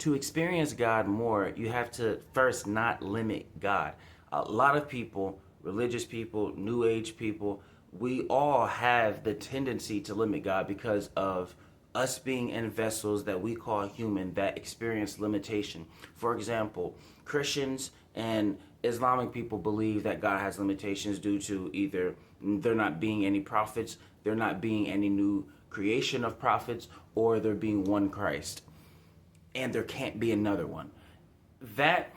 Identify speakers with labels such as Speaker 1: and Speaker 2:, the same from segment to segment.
Speaker 1: To experience God more, you have to first not limit God. A lot of people, religious people, new age people, we all have the tendency to limit God because of us being in vessels that we call human that experience limitation. For example, Christians and Islamic people believe that God has limitations due to either there not being any prophets, there not being any new creation of prophets, or there being one Christ and there can't be another one. That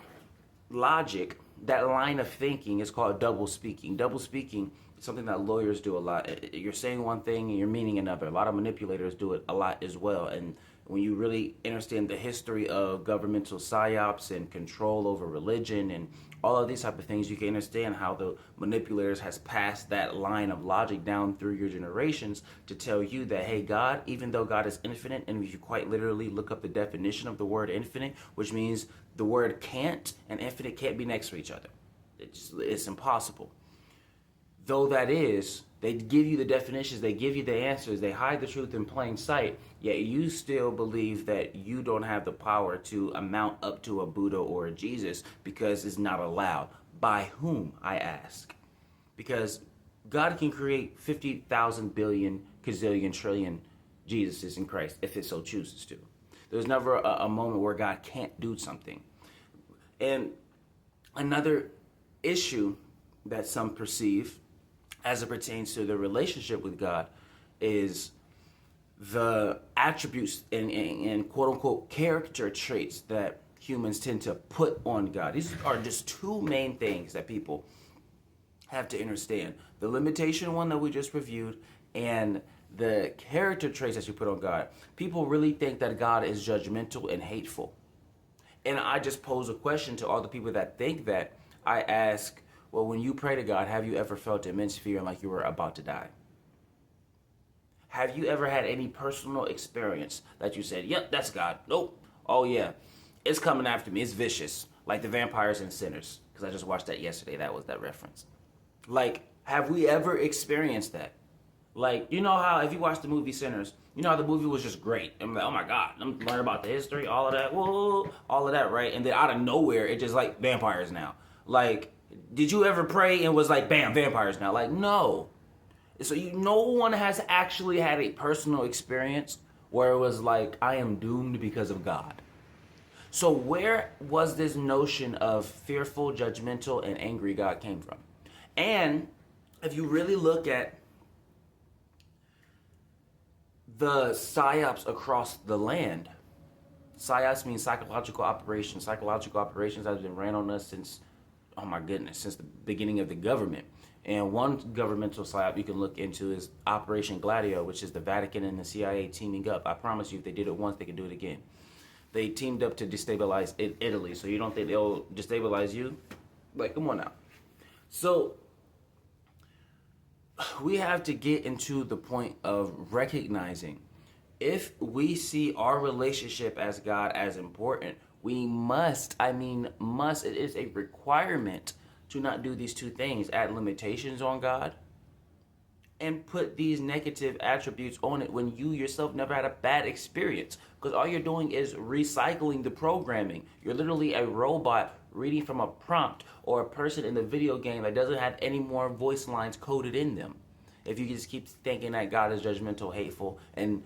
Speaker 1: logic, that line of thinking is called double speaking. Double speaking is something that lawyers do a lot. You're saying one thing and you're meaning another. A lot of manipulators do it a lot as well. And when you really understand the history of governmental psyops and control over religion and all of these type of things, you can understand how the manipulators has passed that line of logic down through your generations to tell you that, hey, God, even though God is infinite, and if you quite literally look up the definition of the word infinite, which means the word can't and infinite can't be next to each other. It's impossible. Though that is, they give you the definitions, they give you the answers, they hide the truth in plain sight, yet you still believe that you don't have the power to amount up to a Buddha or a Jesus because it's not allowed. By whom, I ask? Because God can create 50,000 billion, gazillion, trillion Jesuses in Christ if it so chooses to. There's never a moment where God can't do something. And another issue that some perceive as it pertains to the relationship with God is the attributes and quote unquote character traits that humans tend to put on God. These are just two main things that people have to understand. The limitation one that we just reviewed and the character traits that you put on God. People really think that God is judgmental and hateful. And I just pose a question to all the people that think that. I ask, well, when you pray to God, have you ever felt immense fear and like you were about to die? Have you ever had any personal experience that you said, yep, that's God? Nope. Oh, yeah. It's coming after me. It's vicious. Like the vampires and sinners. Because I just watched that yesterday. That was that reference. Like, have we ever experienced that? Like, you know how if you watch the movie Sinners, you know how the movie was just great. I'm like, oh my God, I'm learning about the history, all of that, whoa, all of that, right? And then out of nowhere, it just like vampires now. Like, did you ever pray and was like, bam, vampires now? Like, no. So no one has actually had a personal experience where it was like, I am doomed because of God. So where was this notion of fearful, judgmental, and angry God came from? And if you really look at the psyops across the land, psyops means psychological operations. Psychological operations have been ran on us since, oh my goodness, since the beginning of the government. And one governmental psyop you can look into is Operation Gladio, which is the Vatican and the CIA teaming up. I promise you, if they did it once, they can do it again. They teamed up to destabilize Italy. So you don't think they'll destabilize you? Like, come on now. So we have to get into the point of recognizing if we see our relationship as God as important, we must, it is a requirement to not do these two things, add limitations on God and put these negative attributes on it when you yourself never had a bad experience. Because all you're doing is recycling the programming. You're literally a robot reading from a prompt or a person in the video game that doesn't have any more voice lines coded in them. If you just keep thinking that God is judgmental, hateful, and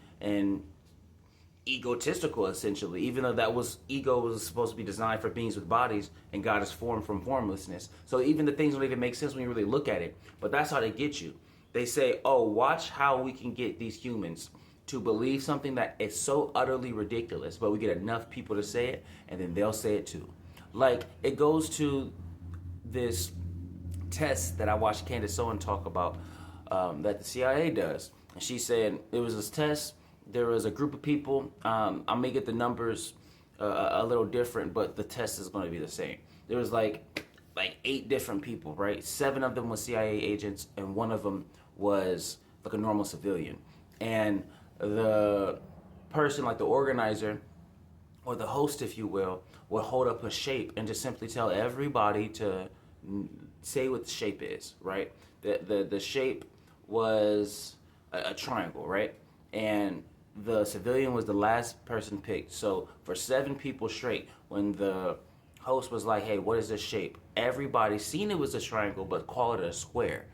Speaker 1: egotistical, essentially, even though ego was supposed to be designed for beings with bodies, and God is formed from formlessness. So even the things don't even make sense when you really look at it. But that's how they get you. They say, oh, watch how we can get these humans to believe something that is so utterly ridiculous, but we get enough people to say it, and then they'll say it too. Like, it goes to this test that I watched Candace Owen talk about that the CIA does. And she said it was this test. There was a group of people. I may get the numbers a little different, but the test is going to be the same. There was like 8 different people, right? 7 of them were CIA agents, and 1 of them was like a normal civilian. And the person, like the organizer or the host, if you will, would hold up a shape and just simply tell everybody to say what the shape is, right? The shape was a triangle, right? And the civilian was the last person picked. So for 7 people straight, when the host was like, "Hey, what is this shape?" Everybody seen it was a triangle, but called it a square.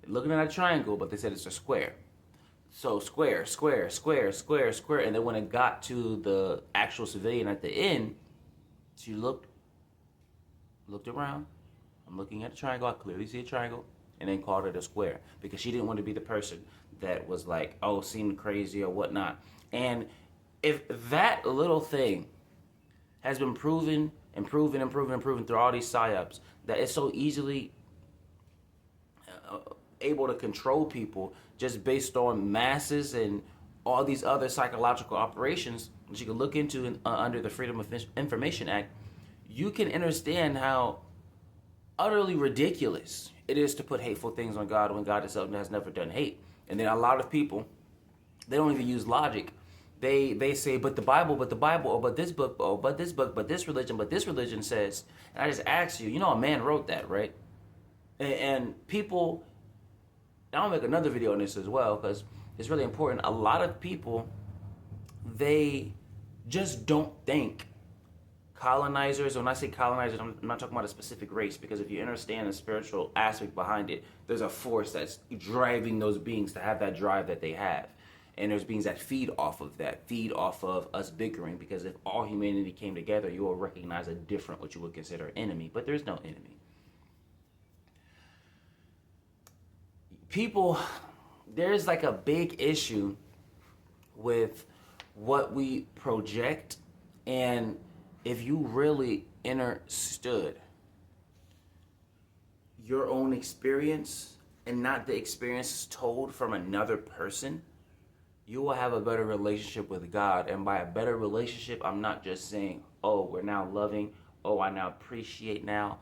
Speaker 1: Looking at a triangle, but they said it's a square. So square, square, square, square, square, and then when it got to the actual civilian at the end, she looked around. I'm looking at a triangle. I clearly see a triangle, and then called it a square because she didn't want to be the person that was like, "Oh, seemed crazy" or whatnot. And if that little thing has been proven and proven and proven and proven through all these psyops, that it's so easily able to control people just based on masses and all these other psychological operations that you can look into under the Freedom of Information Act, you can understand how utterly ridiculous it is to put hateful things on God when God himself has never done hate. And then a lot of people, they don't even use logic. They say, but the Bible, or but this book, or but this book, but this religion says. And I just ask you, a man wrote that, right? And people, I'll make another video on this as well because it's really important. A lot of people, they just don't think colonizers. When I say colonizers, I'm not talking about a specific race, because if you understand the spiritual aspect behind it, there's a force that's driving those beings to have that drive that they have. And there's beings that feed off of us bickering, because if all humanity came together, you will recognize a different, what you would consider enemy. But there's no enemy. People, there's like a big issue with what we project, and if you really understood your own experience and not the experience told from another person, you will have a better relationship with God. And by a better relationship, I'm not just saying, oh, we're now loving, oh, I now appreciate now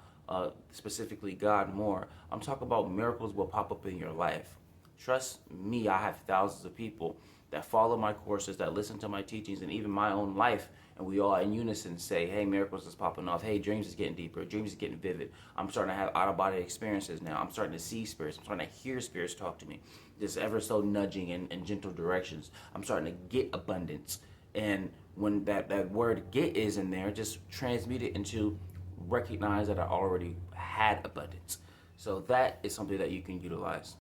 Speaker 1: specifically God more. I'm talking about miracles will pop up in your life. Trust me, I have thousands of people that follow my courses, that listen to my teachings, and even my own life, and we all in unison say, hey, miracles is popping off. Hey, dreams is getting deeper. Dreams is getting vivid. I'm starting to have out-of-body experiences now. I'm starting to see spirits. I'm starting to hear spirits talk to me. Just ever so nudging in gentle directions. I'm starting to get abundance. And when that word get is in there, just transmute it into recognize that I already had abundance. So that is something that you can utilize.